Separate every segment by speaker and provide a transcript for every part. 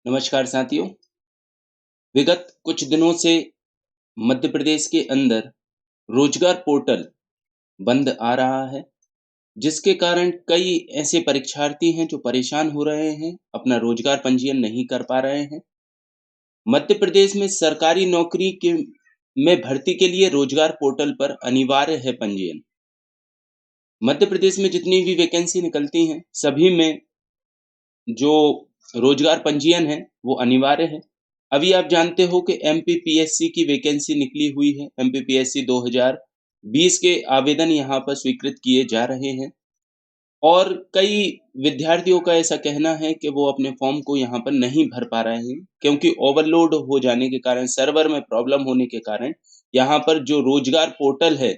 Speaker 1: नमस्कार साथियों। विगत कुछ दिनों से मध्य प्रदेश के अंदर रोजगार पोर्टल बंद आ रहा है, जिसके कारण कई ऐसे परीक्षार्थी हैं जो परेशान हो रहे हैं, अपना रोजगार पंजीयन नहीं कर पा रहे हैं। मध्य प्रदेश में सरकारी नौकरी के में भर्ती के लिए रोजगार पोर्टल पर अनिवार्य है पंजीयन। मध्य प्रदेश में जितनी भी वैकेंसी निकलती हैं, सभी में जो रोजगार पंजीयन है, वो अनिवार्य है। अभी आप जानते हो कि एमपीपीएससी की वैकेंसी निकली हुई है। एमपीपीएससी 2020 के आवेदन यहाँ पर स्वीकृत किए जा रहे हैं और कई विद्यार्थियों का ऐसा कहना है कि वो अपने फॉर्म को यहाँ पर नहीं भर पा रहे हैं, क्योंकि ओवरलोड हो जाने के कारण, सर्वर में प्रॉब्लम होने के कारण यहाँ पर जो रोजगार पोर्टल है,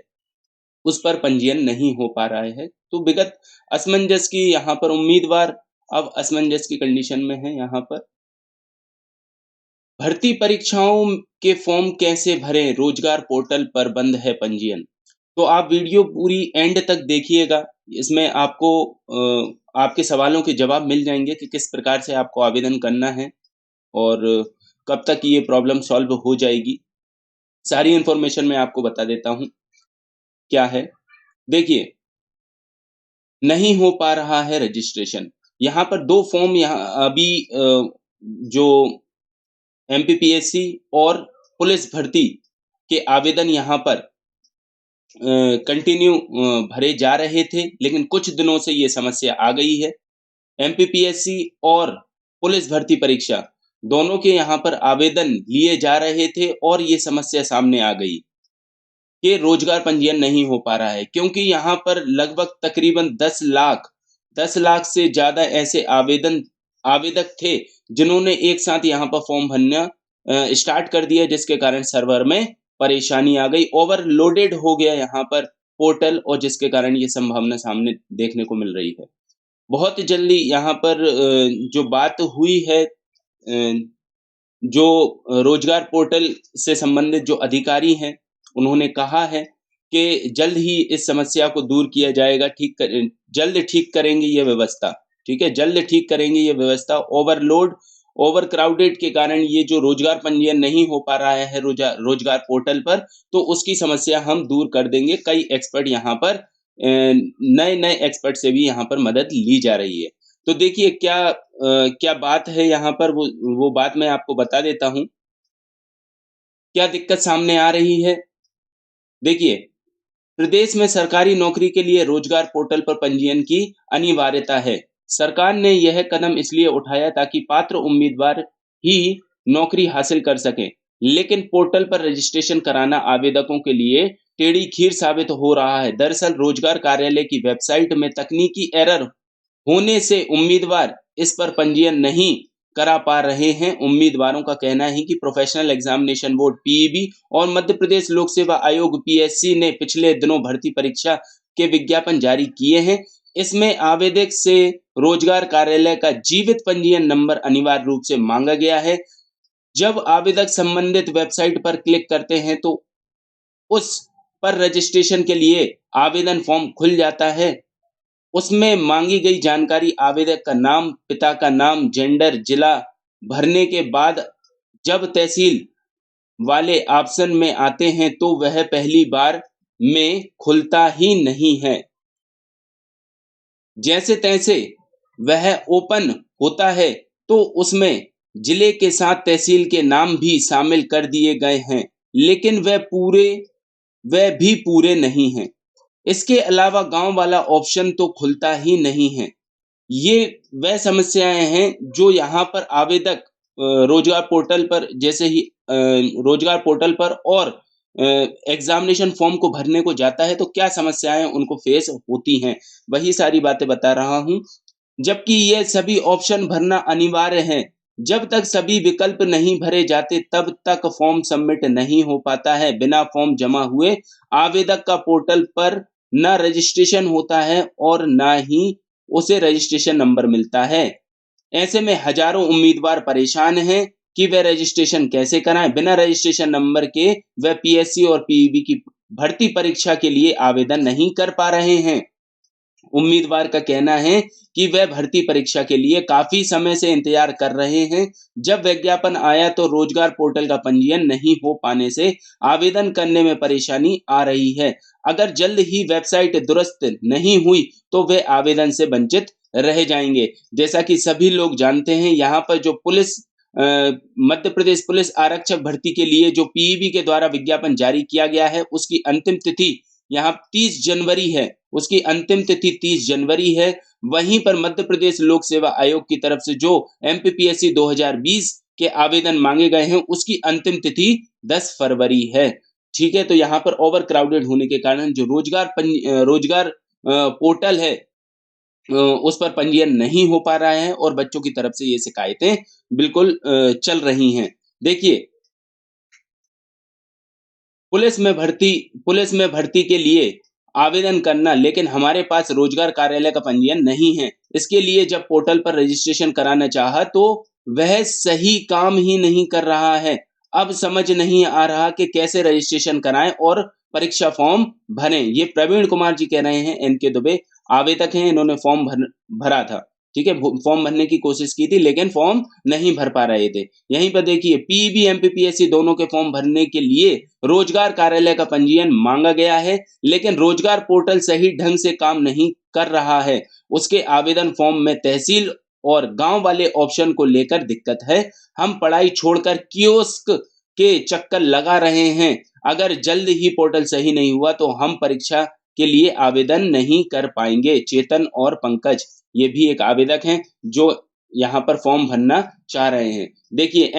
Speaker 1: उस पर पंजीयन नहीं हो पा रहा है। तो विगत असमंजस की यहाँ पर उम्मीदवार अब असमंजस की कंडीशन में है। यहाँ पर भर्ती परीक्षाओं के फॉर्म कैसे भरें, रोजगार पोर्टल पर बंद है पंजीयन। तो आप वीडियो पूरी एंड तक देखिएगा। इसमें आपको आपके सवालों के जवाब मिल जाएंगे कि किस प्रकार से आपको आवेदन करना है और कब तक ये प्रॉब्लम सॉल्व हो जाएगी। सारी इन्फॉर्मेशन मैं आपको बता देता हूँ क्या है। देखिए, नहीं हो पा रहा है रजिस्ट्रेशन। यहाँ पर 2 फॉर्म यहाँ अभी जो एमपीपीएससी और पुलिस भर्ती के आवेदन यहाँ पर कंटिन्यू भरे जा रहे थे, लेकिन कुछ दिनों से ये समस्या आ गई है। एमपीपीएससी और पुलिस भर्ती परीक्षा दोनों के यहाँ पर आवेदन लिए जा रहे थे और ये समस्या सामने आ गई कि रोजगार पंजीयन नहीं हो पा रहा है, क्योंकि यहाँ पर लगभग तकरीबन 10 लाख से ज़्यादा ऐसे आवेदक थे, जिन्होंने एक साथ यहाँ पर फॉर्म भरना स्टार्ट कर दिया, जिसके कारण सर्वर में परेशानी आ गई, ओवरलोडेड हो गया यहाँ पर पोर्टल, और जिसके कारण ये संभावना सामने देखने को मिल रही है। बहुत जल्दी यहाँ पर जो बात हुई है, जो रोजगार पोर्टल से संबंधित जो अधिकारी हैं, उन्होंने कहा है कि जल्द ही इस समस्या को दूर किया जाएगा, जल्द ठीक करेंगे ये व्यवस्था, ठीक है? जल्द ठीक करेंगे ये व्यवस्था। ओवरक्राउडेड के कारण ये जो रोजगार पंजीयन नहीं हो पा रहा है रोजगार पोर्टल पर, तो उसकी समस्या हम दूर कर देंगे। कई एक्सपर्ट यहाँ पर नए-नए एक्सपर्ट से भी यहाँ पर मदद ली जा रही है। तो देखिए क्या बात है यहाँ पर, वो बात मैं आपको बता देता हूँ। क्या दिक्कत सामने आ रही है? देखिए, प्रदेश में सरकारी नौकरी के लिए रोजगार पोर्टल पर पंजीयन की अनिवार्यता है। सरकार ने यह कदम इसलिए उठाया ताकि पात्र उम्मीदवार ही नौकरी हासिल कर सकें, लेकिन पोर्टल पर रजिस्ट्रेशन कराना आवेदकों के लिए टेढ़ी खीर साबित हो रहा है। दरअसल रोजगार कार्यालय की वेबसाइट में तकनीकी एरर होने से उम्मीदवार इस पर पंजीयन नहीं करा पा रहे हैं। उम्मीदवारों का कहना है कि प्रोफेशनल एग्जामिनेशन बोर्ड पीईबी और मध्य प्रदेश लोक सेवा आयोग पीएससी ने पिछले दिनों भर्ती परीक्षा के विज्ञापन जारी किए हैं। इसमें आवेदक से रोजगार कार्यालय का जीवित पंजीयन नंबर अनिवार्य रूप से मांगा गया है। जब आवेदक संबंधित वेबसाइट पर क्लिक करते हैं तो उस पर रजिस्ट्रेशन के लिए आवेदन फॉर्म खुल जाता है। उसमें मांगी गई जानकारी, आवेदक का नाम, पिता का नाम, जेंडर, जिला भरने के बाद जब तहसील वाले ऑप्शन में आते हैं तो वह पहली बार में खुलता ही नहीं है। जैसे तैसे वह ओपन होता है तो उसमें जिले के साथ तहसील के नाम भी शामिल कर दिए गए हैं, लेकिन वह भी पूरे नहीं हैं। इसके अलावा गांव वाला ऑप्शन तो खुलता ही नहीं है। ये वह समस्याएं हैं जो यहाँ पर आवेदक रोजगार पोर्टल पर जैसे ही रोजगार पोर्टल पर और एग्जामिनेशन फॉर्म को भरने को जाता है तो क्या समस्याएं उनको फेस होती हैं, वही सारी बातें बता रहा हूँ। जबकि ये सभी ऑप्शन भरना अनिवार्य है। जब तक सभी विकल्प नहीं भरे जाते तब तक फॉर्म सबमिट नहीं हो पाता है। बिना फॉर्म जमा हुए आवेदक का पोर्टल पर न रजिस्ट्रेशन होता है और न ही उसे रजिस्ट्रेशन नंबर मिलता है। ऐसे में हजारों उम्मीदवार परेशान हैं कि वे रजिस्ट्रेशन कैसे कराएं। बिना रजिस्ट्रेशन नंबर के वे पीएससी और पीईबी की भर्ती परीक्षा के लिए आवेदन नहीं कर पा रहे हैं। उम्मीदवार का कहना है कि वह भर्ती परीक्षा के लिए काफी समय से इंतजार कर रहे हैं। जब विज्ञापन आया तो रोजगार पोर्टल का पंजीयन नहीं हो पाने से आवेदन करने में परेशानी आ रही है। अगर जल्द ही वेबसाइट दुरुस्त नहीं हुई तो वे आवेदन से वंचित रह जाएंगे। जैसा कि सभी लोग जानते हैं, यहाँ पर जो मध्य प्रदेश पुलिस आरक्षक भर्ती के लिए जो पीईबी के द्वारा विज्ञापन जारी किया गया है, उसकी अंतिम तिथि यहाँ 30 जनवरी है। उसकी अंतिम तिथि 30 जनवरी है। वहीं पर मध्य प्रदेश लोक सेवा आयोग की तरफ से जो एमपीपीएससी 2020 के आवेदन मांगे गए हैं, उसकी अंतिम तिथि 10 फरवरी है। ठीक है, तो यहाँ पर ओवर क्राउडेड होने के कारण जो रोजगार पोर्टल है, उस पर पंजीयन नहीं हो पा रहा है और बच्चों की तरफ से ये शिकायतें बिल्कुल चल रही हैं। देखिए, पुलिस में भर्ती के लिए आवेदन करना, लेकिन हमारे पास रोजगार कार्यालय का पंजीयन नहीं है। इसके लिए जब पोर्टल पर रजिस्ट्रेशन कराना चाहा तो वह सही काम ही नहीं कर रहा है। अब समझ नहीं आ रहा कि कैसे रजिस्ट्रेशन कराएं और परीक्षा फॉर्म भरें। ये प्रवीण कुमार जी कह रहे हैं, एनके दुबे आवेदक हैं, इन्होंने फॉर्म भरा था। ठीक है, फॉर्म भरने की कोशिश की थी लेकिन फॉर्म नहीं भर पा रहे थे। यहीं पर देखिए, पीईबी एमपीपीएससी दोनों के फॉर्म भरने के लिए रोजगार कार्यालय का पंजीयन मांगा गया है, लेकिन रोजगार पोर्टल सही ढंग से काम नहीं कर रहा है। उसके आवेदन फॉर्म में तहसील और गांव वाले ऑप्शन को लेकर दिक्कत है। हम पढ़ाई छोड़कर कियोस्क के चक्कर लगा रहे हैं। अगर जल्द ही पोर्टल सही नहीं हुआ तो हम परीक्षा के लिए आवेदन नहीं कर पाएंगे। चेतन और पंकज, ये भी एक आवेदक हैं जो यहाँ पर फॉर्म भरना चाह रहे हैं। देखिए,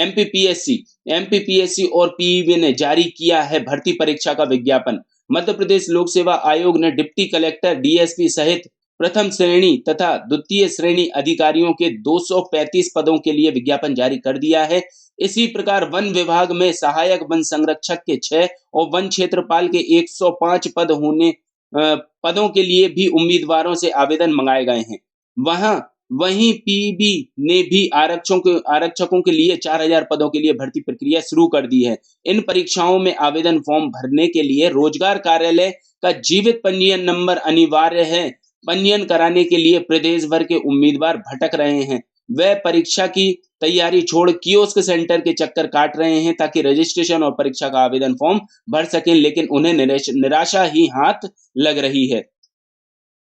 Speaker 1: एमपीपीएससी और पीईबी ने जारी किया है भर्ती परीक्षा का विज्ञापन। मध्य प्रदेश लोक सेवा आयोग ने डिप्टी कलेक्टर, डीएसपी सहित प्रथम श्रेणी तथा द्वितीय श्रेणी अधिकारियों के 235 पदों के लिए विज्ञापन जारी कर दिया है। इसी प्रकार वन विभाग में सहायक वन संरक्षक के 6 और वन क्षेत्रपाल के 105 पदों के लिए भी उम्मीदवारों से आवेदन मंगाए गए हैं। वहीं पीईबी ने भी आरक्षकों के लिए 4000 पदों के लिए भर्ती प्रक्रिया शुरू कर दी है। इन परीक्षाओं में आवेदन फॉर्म भरने के लिए रोजगार कार्यालय का जीवित पंजीयन नंबर अनिवार्य है। पंजीयन कराने के लिए प्रदेश भर के उम्मीदवार भटक रहे हैं। वह परीक्षा की तैयारी छोड़ कियोस्क सेंटर के चक्कर काट रहे हैं ताकि रजिस्ट्रेशन और परीक्षा का आवेदन फॉर्म भर सकें, लेकिन उन्हें निराशा ही हाथ लग रही है।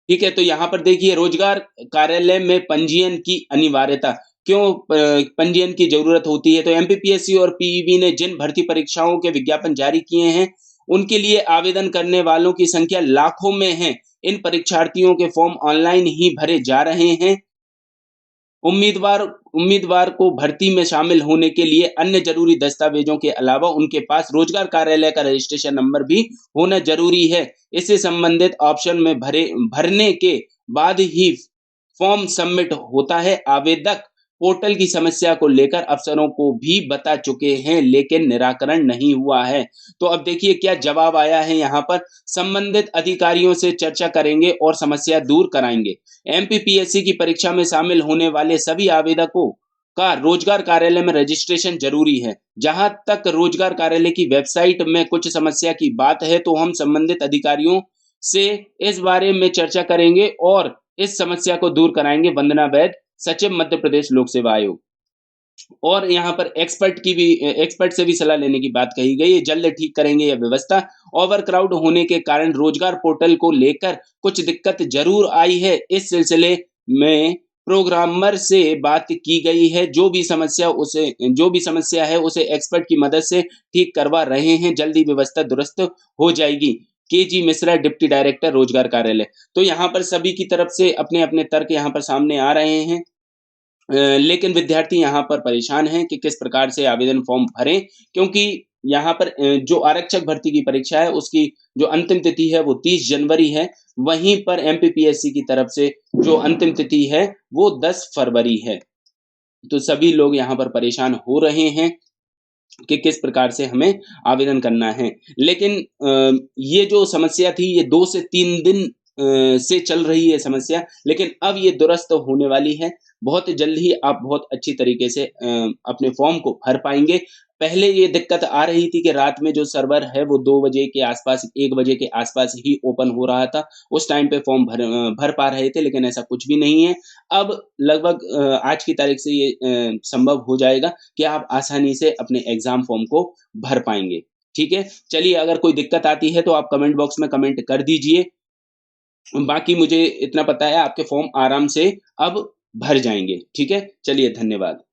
Speaker 1: ठीक है, तो यहाँ पर देखिए, रोजगार कार्यालय में पंजीयन की अनिवार्यता, क्यों पंजीयन की जरूरत होती है? तो एमपीपीएससी और पीईबी ने जिन भर्ती परीक्षाओं के विज्ञापन जारी किए हैं, उनके लिए आवेदन करने वालों की संख्या लाखों में है। इन परीक्षार्थियों के फॉर्म ऑनलाइन ही भरे जा रहे हैं। उम्मीदवार को भर्ती में शामिल होने के लिए अन्य जरूरी दस्तावेजों के अलावा उनके पास रोजगार कार्यालय का रजिस्ट्रेशन नंबर भी होना जरूरी है। इससे संबंधित ऑप्शन में भरने के बाद ही फॉर्म सबमिट होता है। आवेदक पोर्टल की समस्या को लेकर अफसरों को भी बता चुके हैं, लेकिन निराकरण नहीं हुआ है। तो अब देखिए क्या जवाब आया है। यहाँ पर संबंधित अधिकारियों से चर्चा करेंगे और समस्या दूर कराएंगे। एमपीपीएससी की परीक्षा में शामिल होने वाले सभी आवेदकों का रोजगार कार्यालय में रजिस्ट्रेशन जरूरी है। जहां तक रोजगार कार्यालय की वेबसाइट में कुछ समस्या की बात है, तो हम संबंधित अधिकारियों से इस बारे में चर्चा करेंगे और इस समस्या को दूर कराएंगे। वंदना वैद, सचिव, मध्य प्रदेश लोक सेवा आयोग। और यहाँ पर एक्सपर्ट से भी सलाह लेने की बात कही गई है। जल्द ठीक करेंगे यह व्यवस्था। ओवरक्राउड होने के कारण रोजगार पोर्टल को लेकर कुछ दिक्कत जरूर आई है। इस सिलसिले में प्रोग्रामर से बात की गई है। जो भी समस्या है उसे एक्सपर्ट की मदद से ठीक करवा रहे हैं। जल्दी व्यवस्था दुरुस्त हो जाएगी। केजी मिश्रा, डिप्टी डायरेक्टर, रोजगार कार्यालय। तो यहाँ पर सभी की तरफ से अपने अपने तर्क यहाँ पर सामने आ रहे हैं, लेकिन विद्यार्थी यहाँ पर परेशान हैं कि किस प्रकार से आवेदन फॉर्म भरें, क्योंकि यहाँ पर जो आरक्षक भर्ती की परीक्षा है उसकी जो अंतिम तिथि है वो 30 जनवरी है। वहीं पर एमपीपीएससी की तरफ से जो अंतिम तिथि है वो 10 फरवरी है। तो सभी लोग यहाँ पर परेशान हो रहे हैं कि किस प्रकार से हमें आवेदन करना है। लेकिन ये जो समस्या थी ये 2 से 3 दिन से चल रही है समस्या, लेकिन अब ये दुरुस्त होने वाली है। बहुत जल्द ही आप बहुत अच्छी तरीके से अपने फॉर्म को भर पाएँगे। पहले ये दिक्कत आ रही थी कि रात में जो सर्वर है वो 2 बजे के आस-पास, 1 बजे के आस-पास ही ओपन हो रहा था। उस टाइम पे फॉर्म भर पा रहे थे, लेकिन ऐसा कुछ भी नहीं है। अब लगभग आज की तारीख से ये संभव हो जाएगा कि आप आसानी से अपने एग्ज़ाम फॉर्म को भर पाएँगे। ठीक है? चलिए, अगर कोई दिक्कत आती है तो आप कमेंट बॉक्स में कमेंट कर दीजिए। बाकी मुझे इतना पता है आपके फॉर्म आराम से अब भर जाएँगे। ठीक है? चलिए, धन्यवाद।